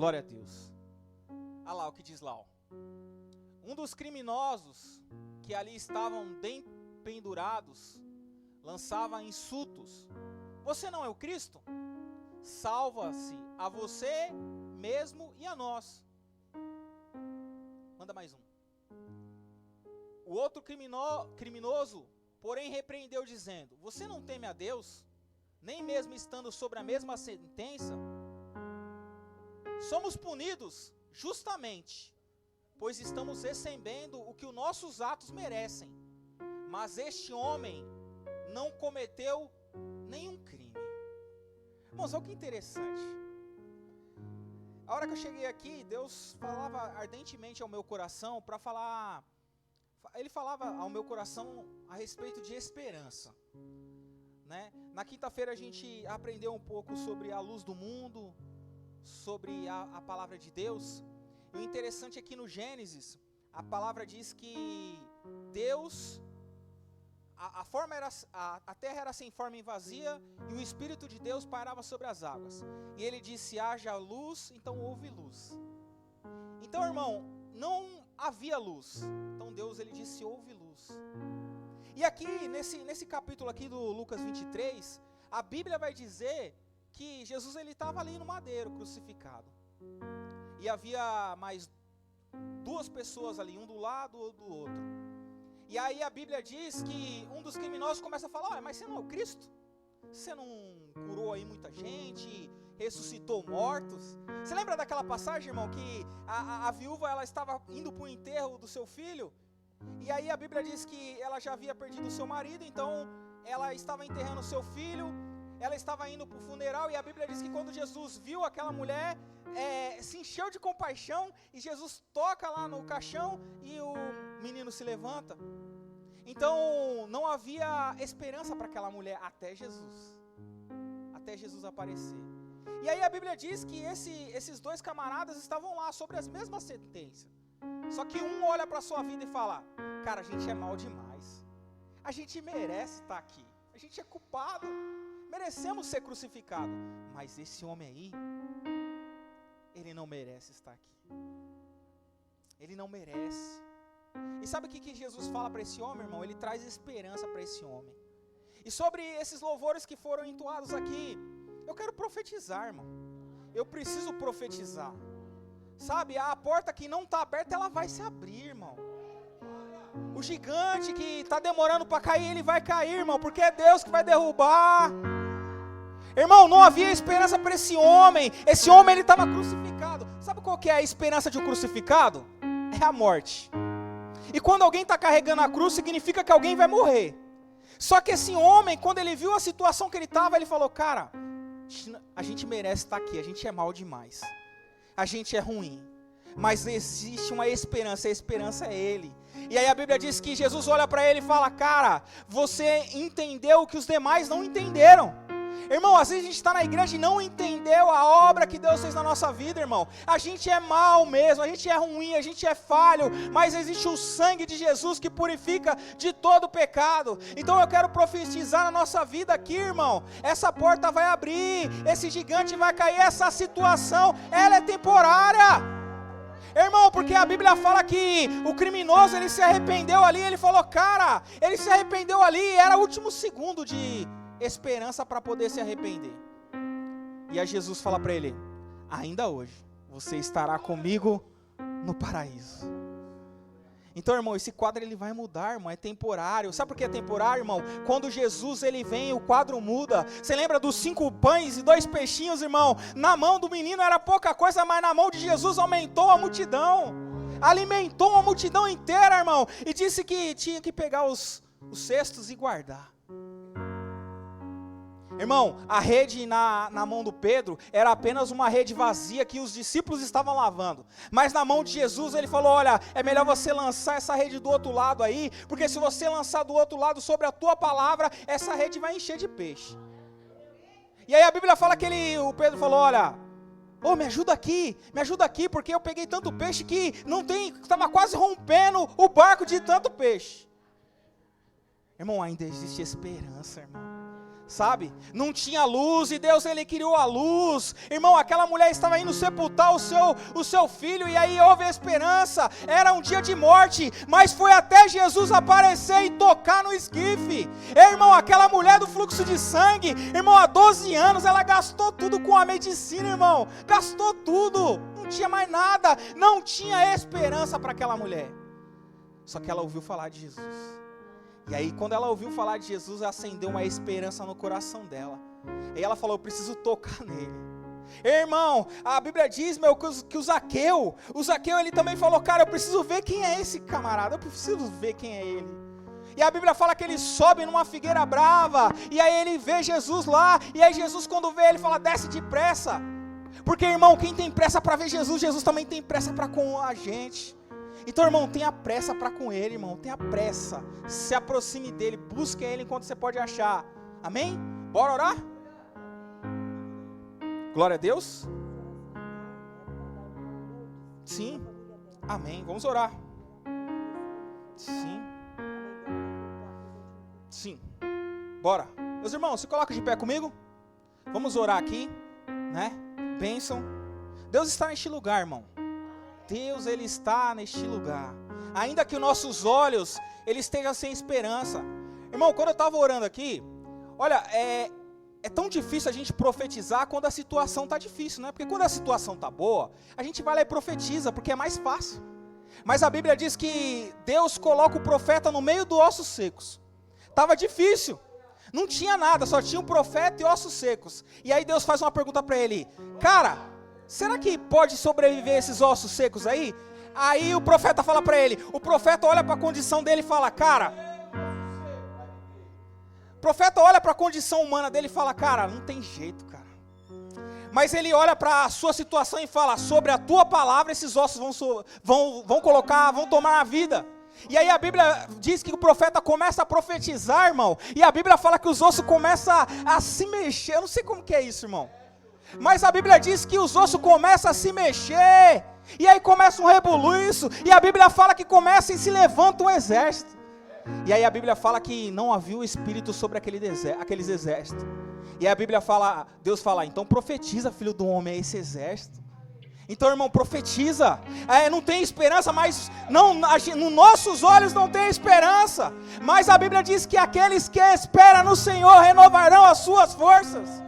Glória a Deus. Olha lá o que diz lá. Ó. Um dos criminosos que ali estavam pendurados lançava insultos. Você não é o Cristo? Salva-se a você mesmo e a nós. Manda mais um. O outro criminoso, porém, repreendeu dizendo: você não teme a Deus, nem mesmo estando sobre a mesma sentença? Somos punidos justamente, pois estamos recebendo o que os nossos atos merecem. Mas este homem não cometeu nenhum crime. Irmãos, olha que interessante. A hora que eu cheguei aqui, Deus falava ardentemente ao meu coração para falar. Ele falava ao meu coração a respeito de esperança, né? Na quinta-feira a gente aprendeu um pouco sobre a luz do mundo, sobre a palavra de Deus. E o interessante é que no Gênesis, a palavra diz que Deus, a terra era sem forma e vazia, e o Espírito de Deus pairava sobre as águas. E ele disse: haja luz, então houve luz. Então, irmão, não havia luz. Então Deus, ele disse: houve luz. E aqui, nesse capítulo aqui do Lucas 23, a Bíblia vai dizer que Jesus, ele estava ali no madeiro, crucificado. E havia mais duas pessoas ali, um do lado, outro do outro. E aí a Bíblia diz que um dos criminosos começa a falar: mas você não é o Cristo? Você não curou aí muita gente, ressuscitou mortos? Você lembra daquela passagem, irmão, que a viúva, ela estava indo para o enterro do seu filho? E aí a Bíblia diz que ela já havia perdido o seu marido, então ela estava enterrando o seu filho, ela estava indo para o funeral, e a Bíblia diz que quando Jesus viu aquela mulher, se encheu de compaixão, e Jesus toca lá no caixão, e o menino se levanta. Então não havia esperança para aquela mulher até Jesus aparecer. E aí a Bíblia diz que esses dois camaradas estavam lá sobre as mesmas sentenças. Só que um olha para a sua vida e fala: cara, a gente é mal demais, a gente merece estar aqui, a gente é culpado, merecemos ser crucificado. Mas esse homem aí, ele não merece estar aqui, ele não merece. E sabe o que Jesus fala para esse homem, irmão? Ele traz esperança para esse homem. E sobre esses louvores que foram entoados aqui, eu quero profetizar, irmão. Eu preciso profetizar. Sabe, a porta que não está aberta, ela vai se abrir, irmão. O gigante que está demorando para cair, ele vai cair, irmão, porque é Deus que vai derrubar. Irmão, não havia esperança para esse homem. Esse homem, ele estava crucificado. Sabe qual que é a esperança de um crucificado? É a morte. E quando alguém está carregando a cruz, significa que alguém vai morrer. Só que esse homem, quando ele viu a situação que ele estava, ele falou: cara, a gente merece estar aqui, a gente é mal demais, a gente é ruim, mas existe uma esperança, a esperança é Ele. E aí a Bíblia diz que Jesus olha para ele e fala: cara, você entendeu o que os demais não entenderam. Irmão, às vezes a gente está na igreja e não entendeu a obra que Deus fez na nossa vida, irmão. A gente é mal mesmo, a gente é ruim, a gente é falho, mas existe o sangue de Jesus que purifica de todo pecado. Então eu quero profetizar na nossa vida aqui, irmão. Essa porta vai abrir, esse gigante vai cair, essa situação, ela é temporária. Irmão, porque a Bíblia fala que o criminoso, ele se arrependeu ali, ele falou: cara, ele se arrependeu ali, era o último segundo de esperança para poder se arrepender. E aí Jesus fala para ele: ainda hoje você estará comigo no paraíso. Então, irmão, esse quadro ele vai mudar, irmão, é temporário. Sabe por que é temporário, irmão? Quando Jesus ele vem, o quadro muda. Você lembra dos 5 pães e 2 peixinhos, irmão? Na mão do menino era pouca coisa, mas na mão de Jesus aumentou a multidão. Alimentou uma multidão inteira, irmão. E disse que tinha que pegar os cestos e guardar. Irmão, a rede na mão do Pedro era apenas uma rede vazia que os discípulos estavam lavando. Mas na mão de Jesus ele falou: olha, é melhor você lançar essa rede do outro lado aí, porque se você lançar do outro lado sobre a tua palavra, essa rede vai encher de peixe. E aí a Bíblia fala que o Pedro falou: olha, me ajuda aqui, porque eu peguei tanto peixe que estava quase rompendo o barco de tanto peixe. Irmão, ainda existe esperança, irmão. sabe? Não tinha luz e Deus, ele criou a luz. Irmão, aquela mulher estava indo sepultar o seu filho e aí houve a esperança. Era um dia de morte, mas foi até Jesus aparecer e tocar no esquife. Irmão, aquela mulher do fluxo de sangue, irmão, há 12 anos ela gastou tudo com a medicina, irmão. Gastou tudo, não tinha mais nada, não tinha esperança para aquela mulher. Só que ela ouviu falar de Jesus. E aí quando ela ouviu falar de Jesus, acendeu uma esperança no coração dela. E ela falou, eu preciso tocar nele. Irmão, a Bíblia diz, meu, que o Zaqueu ele também falou, cara, eu preciso ver quem é esse camarada, eu preciso ver quem é ele. E a Bíblia fala que ele sobe numa figueira brava, e aí ele vê Jesus lá, e aí Jesus quando vê ele fala, desce depressa. Porque irmão, quem tem pressa para ver Jesus, Jesus também tem pressa para com a gente. Então, irmão, tenha pressa para com ele, irmão, tenha pressa, se aproxime dele, busque ele enquanto você pode achar, amém? Bora orar? Glória a Deus? Sim, amém, vamos orar. Sim, bora. Meus irmãos, se coloca de pé comigo, vamos orar aqui, né? Bênção. Deus está neste lugar, irmão. Deus, ele está neste lugar, ainda que os nossos olhos, ele esteja sem esperança. Irmão, quando eu estava orando aqui, olha, é tão difícil a gente profetizar quando a situação está difícil, né? Porque quando a situação está boa, a gente vai lá e profetiza, porque é mais fácil. Mas a Bíblia diz que Deus coloca o profeta no meio dos ossos secos. Estava difícil, não tinha nada, só tinha um profeta e ossos secos. E aí Deus faz uma pergunta para ele, cara, será que pode sobreviver esses ossos secos aí? Aí o profeta fala para ele, o profeta olha para a condição dele e fala, cara, o profeta olha para a condição humana dele e fala, cara, não tem jeito, cara. Mas ele olha para a sua situação e fala, sobre a tua palavra esses ossos vão tomar a vida. E aí a Bíblia diz que o profeta começa a profetizar, irmão, e a Bíblia fala que os ossos começam a se mexer, eu não sei como que é isso, irmão. Mas a Bíblia diz que os ossos começam a se mexer, e aí começa um rebuliço, e a Bíblia fala que começa e se levanta um exército. E aí a Bíblia fala que não havia o Espírito sobre aqueles exércitos. E aí a Bíblia fala, Deus fala, então profetiza, filho do homem, a esse exército. Então, irmão, profetiza. Não tem esperança, mas nos nossos olhos não tem esperança. Mas a Bíblia diz que aqueles que esperam no Senhor renovarão as suas forças.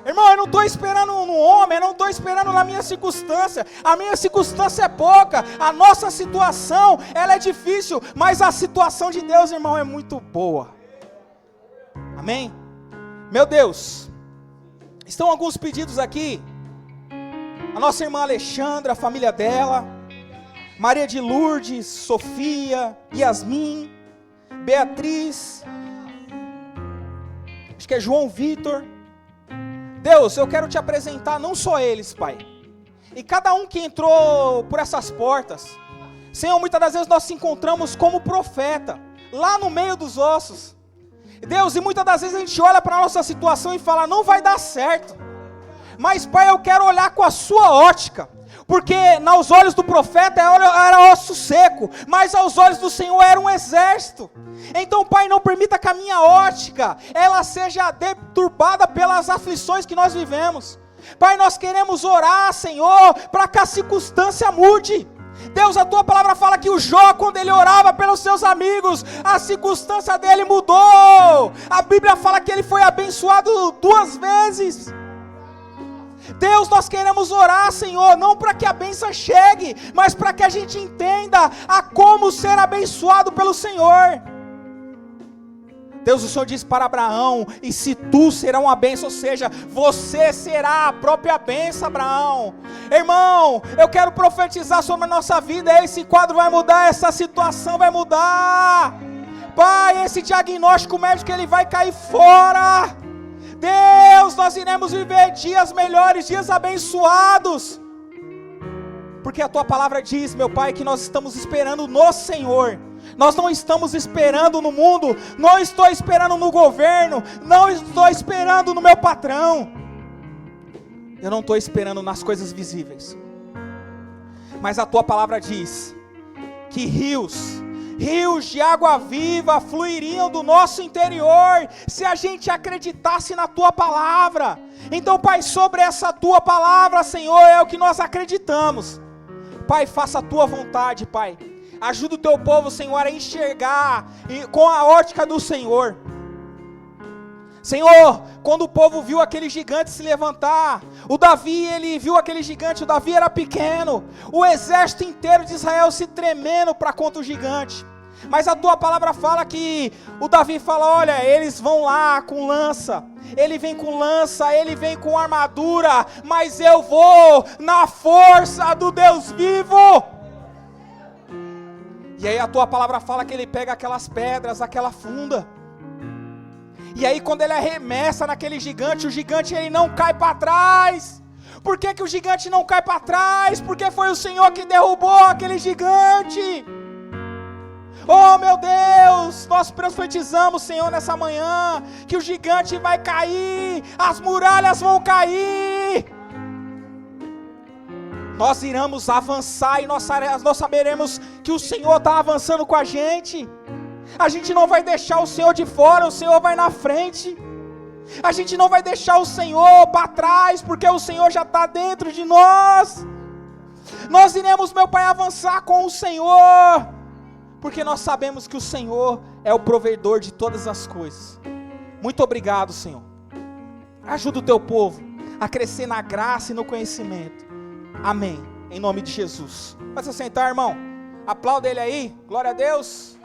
Irmão, eu não estou esperando no homem, eu não estou esperando na minha circunstância. A minha circunstância é pouca, a nossa situação, ela é difícil, mas a situação de Deus, irmão, é muito boa. Amém? Meu Deus, estão alguns pedidos aqui. A nossa irmã Alexandra, a família dela, Maria de Lourdes, Sofia, Yasmin, Beatriz, acho que é João Vitor. Deus, eu quero te apresentar não só eles, Pai, e cada um que entrou por essas portas. Senhor, muitas das vezes nós se encontramos como profeta, lá no meio dos ossos. Deus, e muitas das vezes a gente olha para a nossa situação e fala, não vai dar certo. Mas, Pai, eu quero olhar com a sua ótica, porque aos olhos do profeta era osso seco, mas aos olhos do Senhor era um exército. Então, Pai, não permita que a minha ótica, ela seja deturbada pelas aflições que nós vivemos. Pai, nós queremos orar, Senhor, para que a circunstância mude. Deus, a tua palavra fala que o Jó, quando ele orava pelos seus amigos, a circunstância dele mudou. A Bíblia fala que ele foi abençoado 2 vezes. Deus, nós queremos orar, Senhor, não para que a bênção chegue, mas para que a gente entenda a como ser abençoado pelo Senhor. Deus, o Senhor disse para Abraão, e se tu será uma bênção, ou seja, você será a própria bênção, Abraão. Irmão, eu quero profetizar sobre a nossa vida, esse quadro vai mudar, essa situação vai mudar. Pai, esse diagnóstico médico, ele vai cair fora. Deus, nós iremos viver dias melhores, dias abençoados, porque a tua palavra diz, meu Pai, que nós estamos esperando no Senhor. Nós não estamos esperando no mundo, não estou esperando no governo, não estou esperando no meu patrão, eu não estou esperando nas coisas visíveis, mas a tua palavra diz que rios rios de água viva fluiriam do nosso interior, se a gente acreditasse na tua palavra. Então, Pai, sobre essa tua palavra, Senhor, é o que nós acreditamos. Pai, faça a tua vontade, Pai. Ajuda o teu povo, Senhor, a enxergar com a ótica do Senhor. Senhor, quando o povo viu aquele gigante se levantar, o Davi, ele viu aquele gigante, o Davi era pequeno, o exército inteiro de Israel se tremendo para contra o gigante. Mas a tua palavra fala que o Davi fala, olha, eles vão lá com lança, ele vem com lança, ele vem com armadura, mas eu vou na força do Deus vivo. E aí a tua palavra fala que ele pega aquelas pedras, aquela funda, e aí quando ele arremessa naquele gigante, o gigante ele não cai para trás. Por que que o gigante não cai para trás? Porque foi o Senhor que derrubou aquele gigante. Oh meu Deus, nós profetizamos, Senhor, nessa manhã, que o gigante vai cair, as muralhas vão cair. Nós iremos avançar e nós saberemos que o Senhor está avançando com a gente. A gente não vai deixar o Senhor de fora, o Senhor vai na frente. A gente não vai deixar o Senhor para trás, porque o Senhor já está dentro de nós. Nós iremos, meu Pai, avançar com o Senhor, porque nós sabemos que o Senhor é o provedor de todas as coisas. Muito obrigado, Senhor. Ajuda o teu povo a crescer na graça e no conhecimento. Amém. Em nome de Jesus. Pode se sentar, irmão. Aplauda ele aí. Glória a Deus.